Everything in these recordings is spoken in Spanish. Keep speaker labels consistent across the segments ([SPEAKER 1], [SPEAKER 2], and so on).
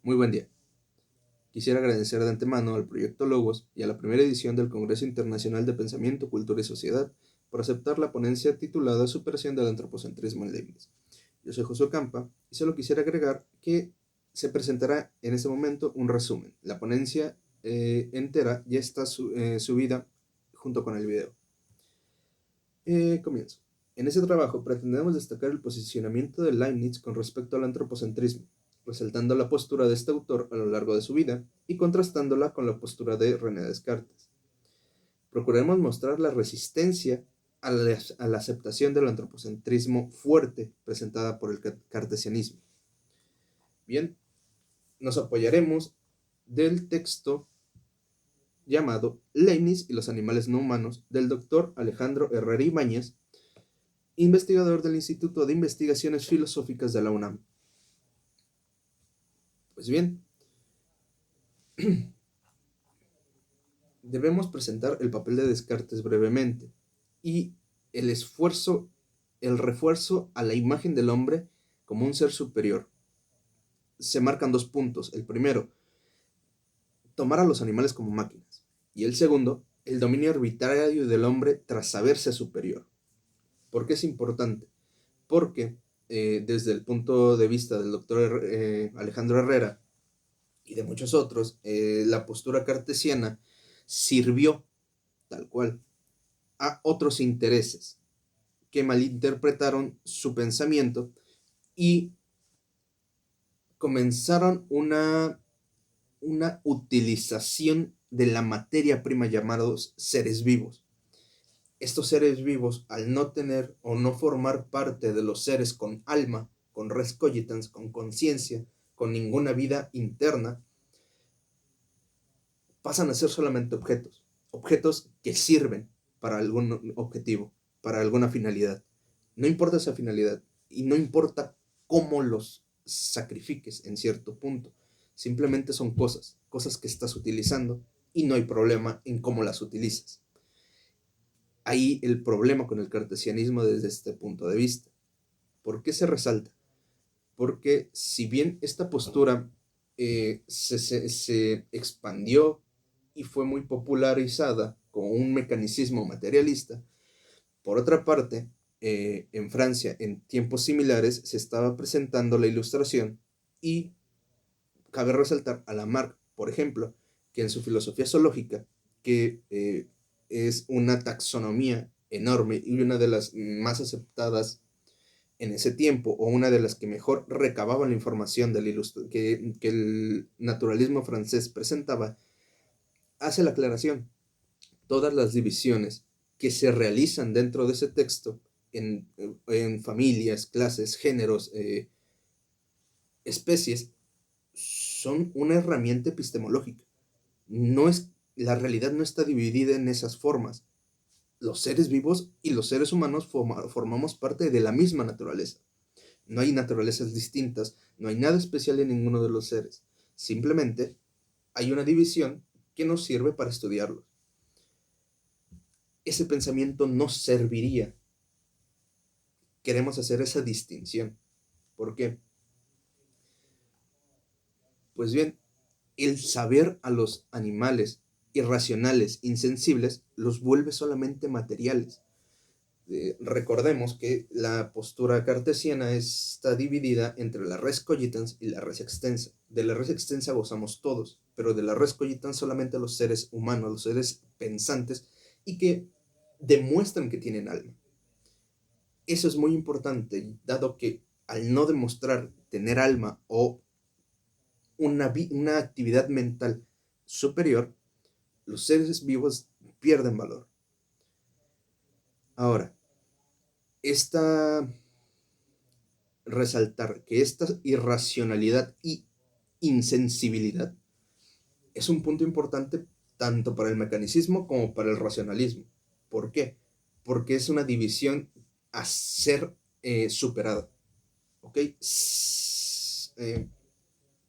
[SPEAKER 1] Muy buen día. Quisiera agradecer de antemano al Proyecto Logos y a la primera edición del Congreso Internacional de Pensamiento, Cultura y Sociedad por aceptar la ponencia titulada Superación del Antropocentrismo en Leibniz. Yo soy José Campa y solo quisiera agregar que se presentará en este momento un resumen. La ponencia entera ya está subida junto con el video. Comienzo. En ese trabajo pretendemos destacar el posicionamiento de Leibniz con respecto al antropocentrismo, resaltando la postura de este autor a lo largo de su vida y contrastándola con la postura de René Descartes. Procuraremos mostrar la resistencia a la aceptación del antropocentrismo fuerte presentada por el cartesianismo. Bien, nos apoyaremos del texto llamado Leibniz y los animales no humanos del doctor Alejandro Herrera Ibáñez, investigador del Instituto de Investigaciones Filosóficas de la UNAM. Pues bien, debemos presentar el papel de Descartes brevemente y el refuerzo a la imagen del hombre como un ser superior. Se marcan dos puntos. El primero, tomar a los animales como máquinas. Y el segundo, el dominio arbitrario del hombre tras saberse superior. ¿Por qué es importante? Porque desde el punto de vista del doctor Alejandro Herrera y de muchos otros, la postura cartesiana sirvió, tal cual, a otros intereses que malinterpretaron su pensamiento y comenzaron una utilización de la materia prima llamados seres vivos. Estos seres vivos, al no tener o no formar parte de los seres con alma, con res cogitans, con conciencia, con ninguna vida interna, pasan a ser solamente objetos que sirven para algún objetivo, para alguna finalidad. No importa esa finalidad y no importa cómo los sacrifiques en cierto punto, simplemente son cosas que estás utilizando y no hay problema en cómo las utilizas. Ahí el problema con el cartesianismo desde este punto de vista. ¿Por qué se resalta? Porque si bien esta postura se expandió y fue muy popularizada como un mecanismo materialista, por otra parte, en Francia, en tiempos similares, se estaba presentando la ilustración y cabe resaltar a Lamarck, por ejemplo, que en su filosofía zoológica, que es una taxonomía enorme y una de las más aceptadas en ese tiempo, o una de las que mejor recababan la información que el naturalismo francés presentaba, hace la aclaración. Todas las divisiones que se realizan dentro de ese texto en familias, clases, géneros, especies, son una herramienta epistemológica. La realidad no está dividida en esas formas. Los seres vivos y los seres humanos formamos parte de la misma naturaleza. No hay naturalezas distintas, no hay nada especial en ninguno de los seres. Simplemente hay una división que nos sirve para estudiarlos. Ese pensamiento no serviría. Queremos hacer esa distinción. ¿Por qué? Pues bien, el saber a los animales irracionales, insensibles, los vuelve solamente materiales. Recordemos que la postura cartesiana está dividida entre la res cogitans y la res extensa. De la res extensa gozamos todos, pero de la res cogitans solamente los seres humanos, los seres pensantes y que demuestran que tienen alma. Eso es muy importante, dado que al no demostrar tener alma o una actividad mental superior, los seres vivos pierden valor. Ahora, resaltar que esta irracionalidad y insensibilidad es un punto importante tanto para el mecanicismo como para el racionalismo. ¿Por qué? Porque es una división a ser superada. ¿Ok?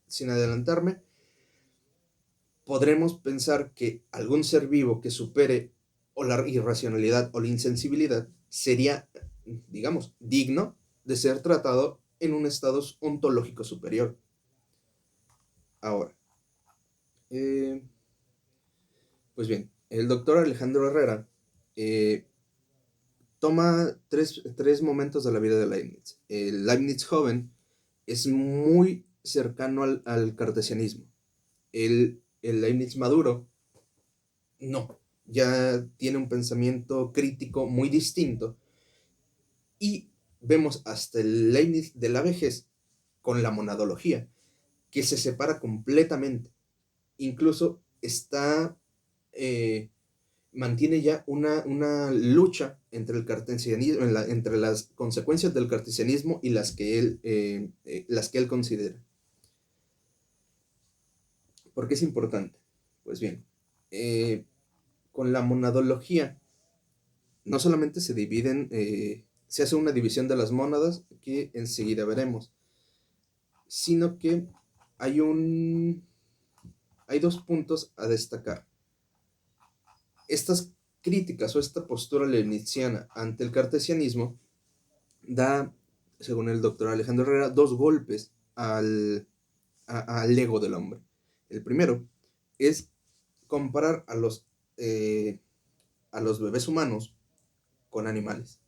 [SPEAKER 1] Sin adelantarme, podremos pensar que algún ser vivo que supere o la irracionalidad o la insensibilidad sería, digamos, digno de ser tratado en un estado ontológico superior. Ahora, eh, pues bien, el doctor Alejandro Herrera eh, toma tres momentos de la vida de Leibniz. El Leibniz joven es muy cercano al cartesianismo. El Leibniz maduro, no, ya tiene un pensamiento crítico muy distinto y vemos hasta el Leibniz de la vejez con la monadología, que se separa completamente. Incluso eh, mantiene ya una lucha entre el cartesianismo, entre las consecuencias del cartesianismo y las que él considera. ¿Por qué es importante? Pues bien, eh, con la monadología no solamente se hace una división de las mónadas que enseguida veremos, sino que hay hay dos puntos a destacar. Estas críticas o esta postura leibniziana ante el cartesianismo da, según el doctor Alejandro Herrera, dos golpes al ego del hombre. El primero es comparar a los bebés humanos con animales.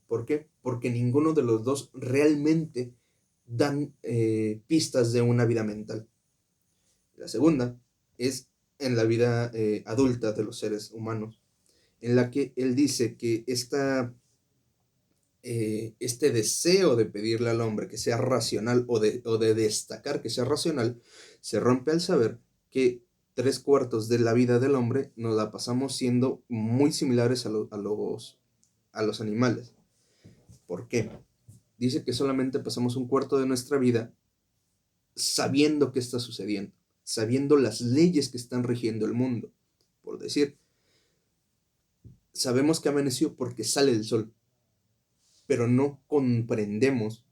[SPEAKER 1] ¿Por qué? Porque ninguno de los dos realmente dan pistas de una vida mental. La segunda es en la vida adulta de los seres humanos, en la que él dice que este deseo de pedirle al hombre que sea racional o de destacar que sea racional se rompe al saber que tres cuartos de la vida del hombre nos la pasamos siendo muy similares a los animales. ¿Por qué? Dice que solamente pasamos un cuarto de nuestra vida sabiendo qué está sucediendo, sabiendo las leyes que están rigiendo el mundo. Por decir, sabemos que amaneció porque sale el sol, pero no comprendemos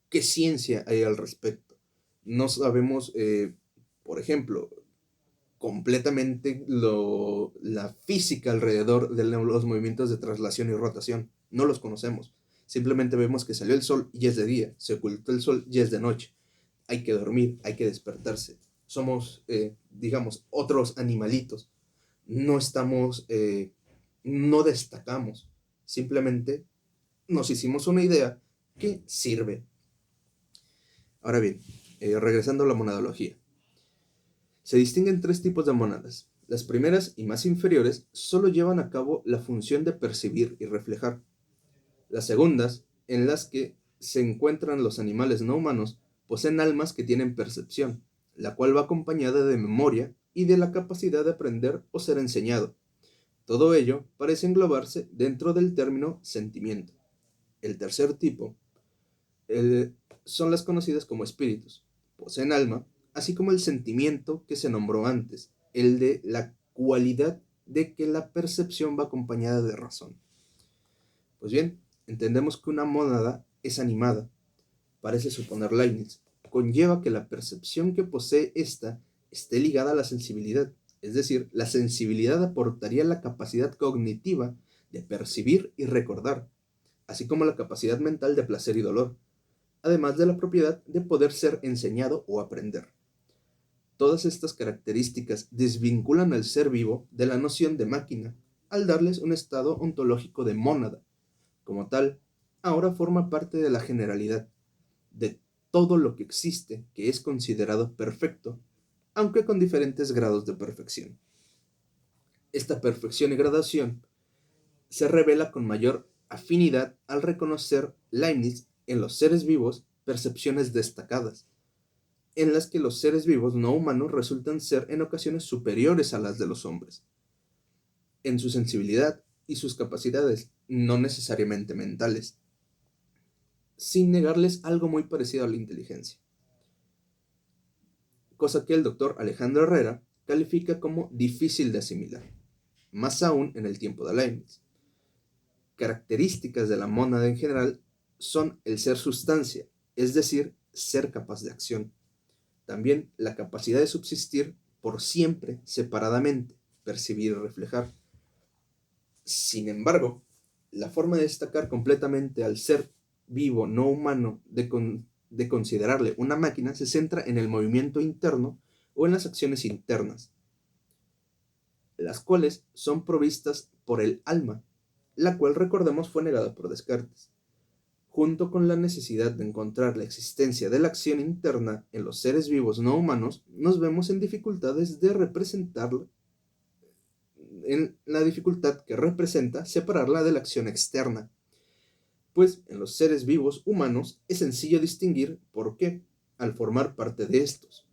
[SPEAKER 1] qué ciencia hay al respecto. No sabemos, por ejemplo, completamente la física alrededor de los movimientos de traslación y rotación. No los conocemos. Simplemente vemos que salió el sol y es de día, se ocultó el sol y es de noche. Hay que dormir, hay que despertarse. Somos, digamos, otros animalitos. No estamos, no destacamos. Simplemente nos hicimos una idea que sirve. Ahora bien, regresando a la monadología. Se distinguen tres tipos de monadas. Las primeras y más inferiores solo llevan a cabo la función de percibir y reflejar. Las segundas, en las que se encuentran los animales no humanos, poseen almas que tienen percepción, la cual va acompañada de memoria y de la capacidad de aprender o ser enseñado. Todo ello parece englobarse dentro del término sentimiento. El tercer tipo el- son las conocidas como espíritus. Poseen alma, así como el sentimiento que se nombró antes, el de la cualidad de que la percepción va acompañada de razón. Pues bien, entendemos que una mónada es animada, parece suponer Leibniz, conlleva que la percepción que posee ésta esté ligada a la sensibilidad, es decir, la sensibilidad aportaría la capacidad cognitiva de percibir y recordar, así como la capacidad mental de placer y dolor, además de la propiedad de poder ser enseñado o aprender. Todas estas características desvinculan al ser vivo de la noción de máquina, al darles un estado ontológico de mónada. Como tal, ahora forma parte de la generalidad, de todo lo que existe que es considerado perfecto, aunque con diferentes grados de perfección. Esta perfección y gradación se revela con mayor afinidad al reconocer Leibniz en los seres vivos percepciones destacadas, en las que los seres vivos no humanos resultan ser en ocasiones superiores a las de los hombres, en su sensibilidad y sus capacidades, no necesariamente mentales, sin negarles algo muy parecido a la inteligencia, cosa que el doctor Alejandro Herrera califica como difícil de asimilar, más aún en el tiempo de Leibniz. Características de la mónada en general son el ser sustancia, es decir, ser capaz de acción. También la capacidad de subsistir por siempre separadamente, percibir y reflejar. Sin embargo, la forma de destacar completamente al ser vivo no humano de considerarle una máquina se centra en el movimiento interno o en las acciones internas, las cuales son provistas por el alma, la cual, recordemos, fue negada por Descartes. Junto con la necesidad de encontrar la existencia de la acción interna en los seres vivos no humanos, nos vemos en dificultades de representarla, en la dificultad que representa separarla de la acción externa. Pues en los seres vivos humanos es sencillo distinguir por qué, al formar parte de estos.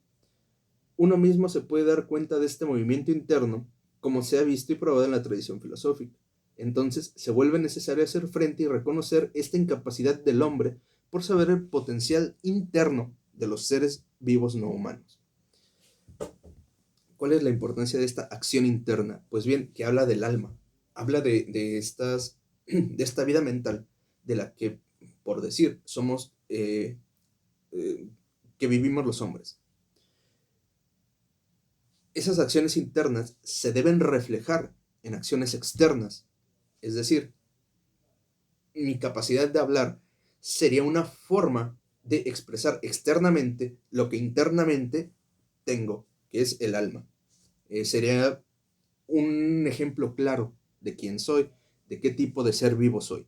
[SPEAKER 1] Uno mismo se puede dar cuenta de este movimiento interno, como se ha visto y probado en la tradición filosófica. Entonces se vuelve necesario hacer frente y reconocer esta incapacidad del hombre por saber el potencial interno de los seres vivos no humanos. ¿Cuál es la importancia de esta acción interna? Pues bien, que habla del alma, habla de esta vida mental de la que, por decir, somos, que vivimos los hombres. Esas acciones internas se deben reflejar en acciones externas. Es decir, mi capacidad de hablar sería una forma de expresar externamente lo que internamente tengo, que es el alma. Sería un ejemplo claro de quién soy, de qué tipo de ser vivo soy.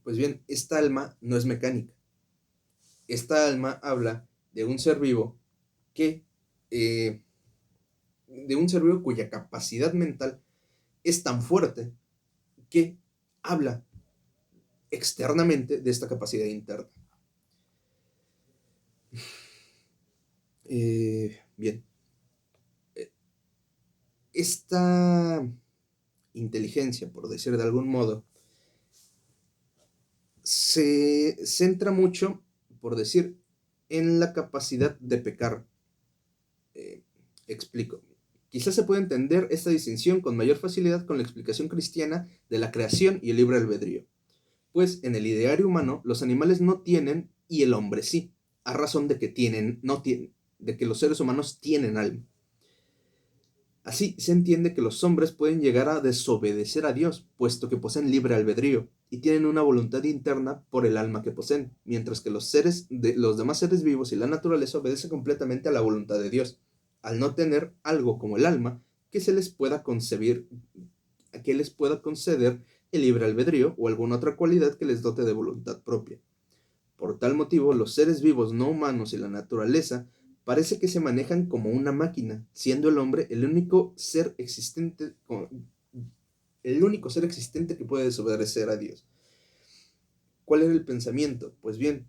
[SPEAKER 1] Pues bien, esta alma no es mecánica. Esta alma habla de un ser vivo que, de un ser vivo cuya capacidad mental es tan fuerte que habla externamente de esta capacidad interna. Bien. Esta inteligencia, por decir de algún modo, se centra mucho, por decir, en la capacidad de pecar. Explico. Quizás se puede entender esta distinción con mayor facilidad con la explicación cristiana de la creación y el libre albedrío. Pues en el ideario humano los animales no tienen y el hombre sí, a razón de que de que los seres humanos tienen alma. Así se entiende que los hombres pueden llegar a desobedecer a Dios, puesto que poseen libre albedrío y tienen una voluntad interna por el alma que poseen, mientras que los demás seres vivos y la naturaleza obedecen completamente a la voluntad de Dios, al no tener algo como el alma que les pueda conceder el libre albedrío o alguna otra cualidad que les dote de voluntad propia. Por tal motivo, los seres vivos no humanos y la naturaleza parece que se manejan como una máquina, siendo el hombre el único ser existente que puede desobedecer a Dios. ¿Cuál es el pensamiento? Pues bien,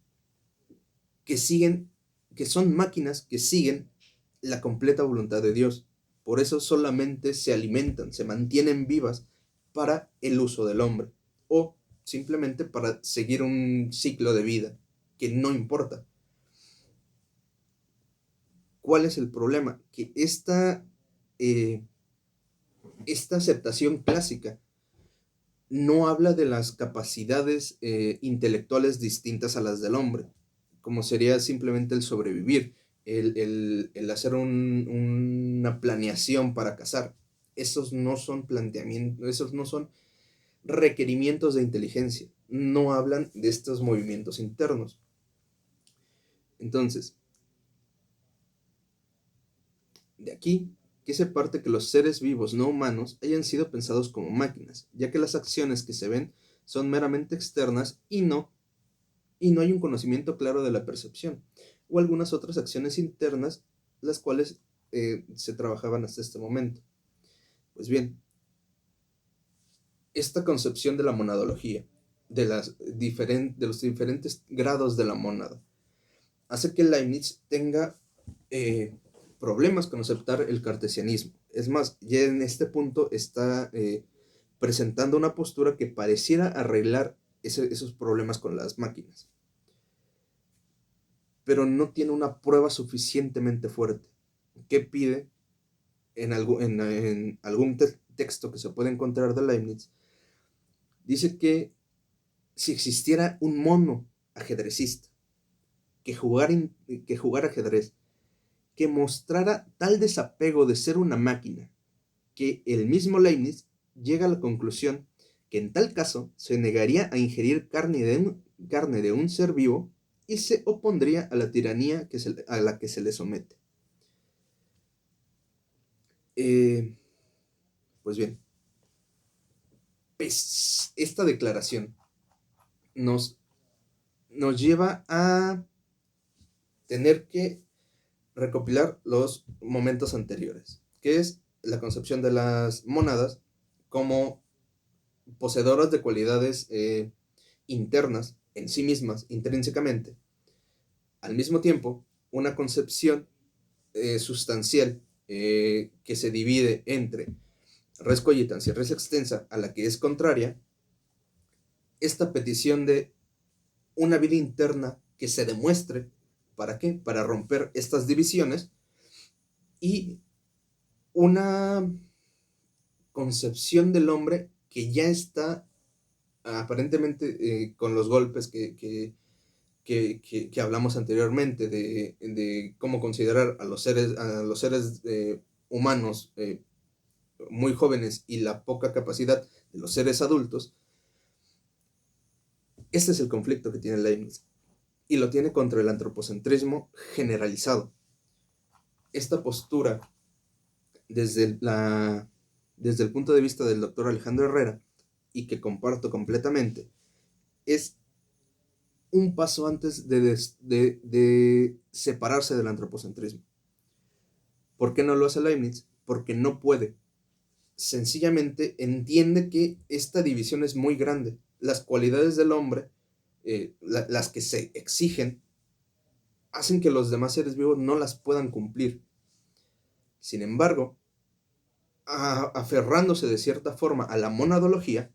[SPEAKER 1] que son máquinas que siguen la completa voluntad de Dios. Por eso solamente se alimentan, se mantienen vivas para el uso del hombre, o simplemente para seguir un ciclo de vida que no importa. ¿Cuál es el problema? Que esta aceptación clásica no habla de las capacidades intelectuales distintas a las del hombre, como sería simplemente el sobrevivir, el hacer una planeación para cazar. Esos no son planteamientos, esos no son requerimientos de inteligencia, no hablan de estos movimientos internos. Entonces, de aquí que se parte que los seres vivos no humanos hayan sido pensados como máquinas, ya que las acciones que se ven son meramente externas y no hay un conocimiento claro de la percepción, o algunas otras acciones internas, las cuales se trabajaban hasta este momento. Pues bien, esta concepción de la monadología, de los diferentes grados de la mónada, hace que Leibniz tenga problemas con aceptar el cartesianismo. Es más, ya en este punto está presentando una postura que pareciera arreglar esos problemas con las máquinas, pero no tiene una prueba suficientemente fuerte. ¿Qué pide en algún texto que se puede encontrar de Leibniz? Dice que si existiera un mono ajedrecista que jugara ajedrez, que mostrara tal desapego de ser una máquina, que el mismo Leibniz llega a la conclusión que en tal caso se negaría a ingerir carne de un ser vivo y se opondría a la tiranía a la que se le somete. Pues bien, pues esta declaración nos lleva a tener que recopilar los momentos anteriores, que es la concepción de las mónadas como poseedoras de cualidades internas en sí mismas, intrínsecamente. Al mismo tiempo, una concepción sustancial que se divide entre res cogitans y res extensa, a la que es contraria, esta petición de una vida interna que se demuestre. ¿Para qué? Para romper estas divisiones y una concepción del hombre que ya está aparentemente con los golpes que hablamos anteriormente de cómo considerar a los seres humanos muy jóvenes y la poca capacidad de los seres adultos. Este es el conflicto que tiene Leibniz y lo tiene contra el antropocentrismo generalizado. Esta postura desde el punto de vista del doctor Alejandro Herrera, y que comparto completamente, es un paso antes de separarse del antropocentrismo. ¿Por qué no lo hace Leibniz? Porque no puede. Sencillamente entiende que esta división es muy grande. Las cualidades del hombre, las que se exigen, hacen que los demás seres vivos no las puedan cumplir. Sin embargo, aferrándose de cierta forma a la monadología,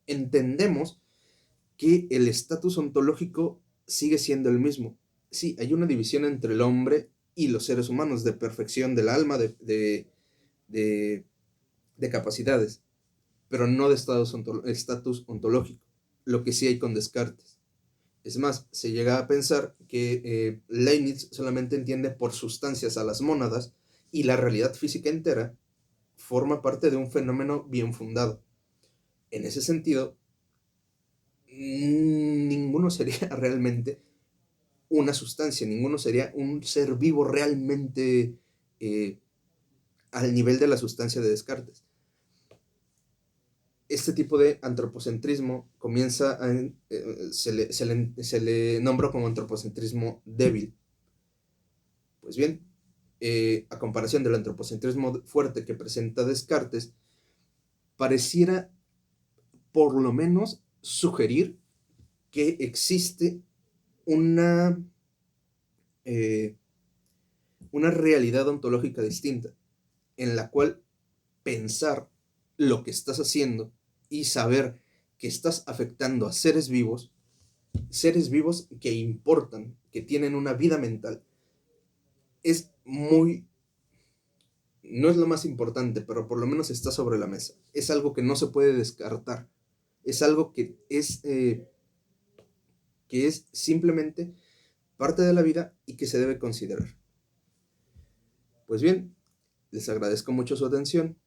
[SPEAKER 1] entendemos que el estatus ontológico sigue siendo el mismo. Sí, hay una división entre el hombre y los seres humanos, de perfección del alma, de capacidades, pero no de estatus ontológico, lo que sí hay con Descartes. Es más, se llega a pensar que Leibniz solamente entiende por sustancias a las mónadas y la realidad física entera forma parte de un fenómeno bien fundado. En ese sentido, ninguno sería realmente una sustancia, ninguno sería un ser vivo realmente al nivel de la sustancia de Descartes. Este tipo de antropocentrismo comienza se le nombró como antropocentrismo débil. Pues bien, a comparación del antropocentrismo fuerte que presenta Descartes, pareciera por lo menos sugerir que existe una, eh, una realidad ontológica distinta, en la cual pensar lo que estás haciendo y saber que estás afectando a seres vivos que importan, que tienen una vida mental, es muy, no es lo más importante, pero por lo menos está sobre la mesa. Es algo que no se puede descartar. Es algo que es simplemente parte de la vida y que se debe considerar. Pues bien, les agradezco mucho su atención